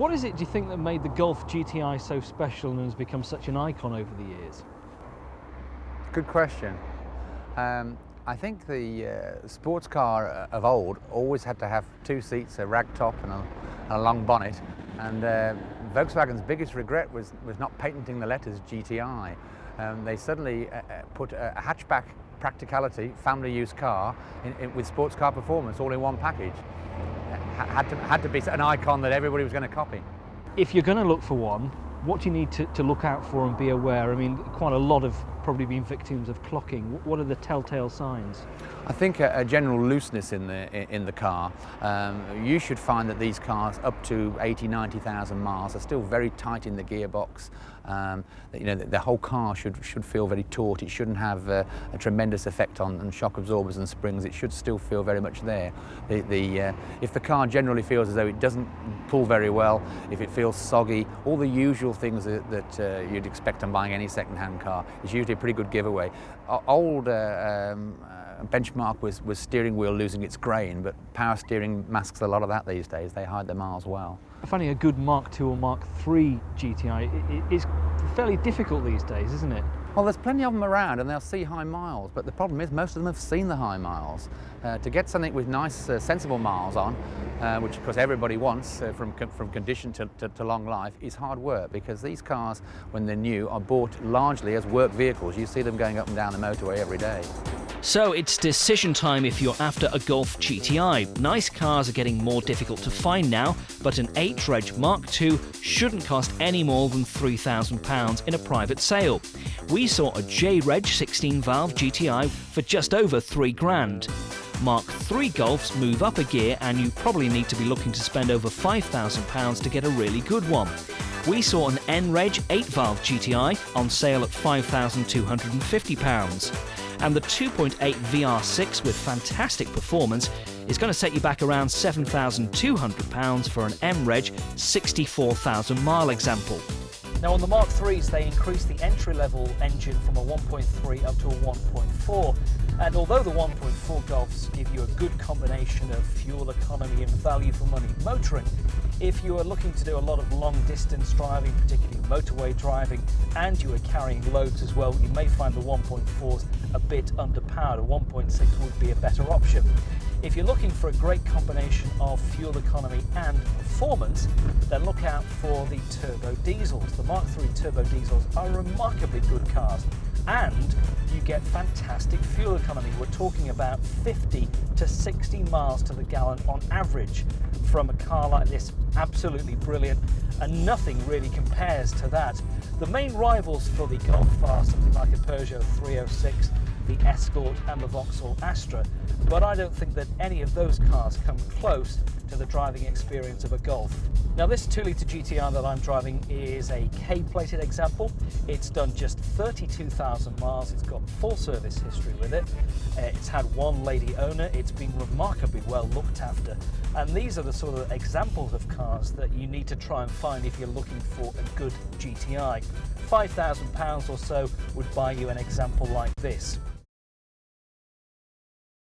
What is it, do you think, that made the Golf GTI so special and has become such an icon over the years? Good question. I think the sports car of old always had to have two seats, a rag top and a long bonnet, and Volkswagen's biggest regret was not patenting the letters GTI. They suddenly put a hatchback practicality, family use car with sports car performance all in one package. Had to be an icon that everybody was going to copy. If you're going to look for one, what do you need to look out for and be aware? I mean, quite a lot have probably been victims of clocking. What are the telltale signs? I think a general looseness in the car. You should find that these cars up to 80,000–90,000 miles are still very tight in the gearbox. The whole car should feel very taut. It shouldn't have a tremendous effect on shock absorbers and springs. It should still feel very much there. If the car generally feels as though it doesn't pull very well, if it feels soggy, all the usual things that you'd expect on buying any second-hand car, is usually a pretty good giveaway. Old benchmark was steering wheel losing its grain, but power steering masks a lot of that these days. They hide the miles well. Finding a good Mark II or Mark III GTI is fairly difficult these days, isn't it? Well, there's plenty of them around and they'll see high miles, but the problem is most of them have seen the high miles. To get something with nice, sensible miles on, which of course everybody wants from condition to long life, is hard work, because these cars, when they're new, are bought largely as work vehicles. You see them going up and down the motorway every day. So it's decision time if you're after a Golf GTI. Nice cars are getting more difficult to find now, but an 8-reg Mark II shouldn't cost any more than £3,000 in a private sale. We saw a J-reg 16-valve GTI for just over £3,000. Mark III Golfs move up a gear and you probably need to be looking to spend over £5,000 to get a really good one. We saw an N-reg 8-valve GTI on sale at £5,250. And the 2.8 VR6 with fantastic performance is going to set you back around £7,200 for an M-reg 64,000 mile example. Now on the Mark IIIs, they increased the entry-level engine from a 1.3 up to a 1.4. And although the 1.4 Golfs give you a good combination of fuel economy and value for money motoring, if you are looking to do a lot of long-distance driving, particularly motorway driving, and you are carrying loads as well, you may find the 1.4s a bit underpowered. A 1.6 would be a better option. If you're looking for a great combination of fuel economy and performance, then look out for the turbo diesels. The Mark III turbo diesels are remarkably good cars, and you get fantastic fuel economy. We're talking about 50 to 60 miles to the gallon on average from a car like this. Absolutely brilliant, and nothing really compares to that. The main rivals for the Golf are something like a Peugeot 306, the Escort and the Vauxhall Astra, but I don't think that any of those cars come close to the driving experience of a Golf. Now this 2-litre GTI that I'm driving is a K-plated example. It's done just 32,000 miles. It's got full service history with it. It's had one lady owner. It's been remarkably well looked after. And these are the sort of examples of cars that you need to try and find if you're looking for a good GTI. £5,000 or so would buy you an example like this.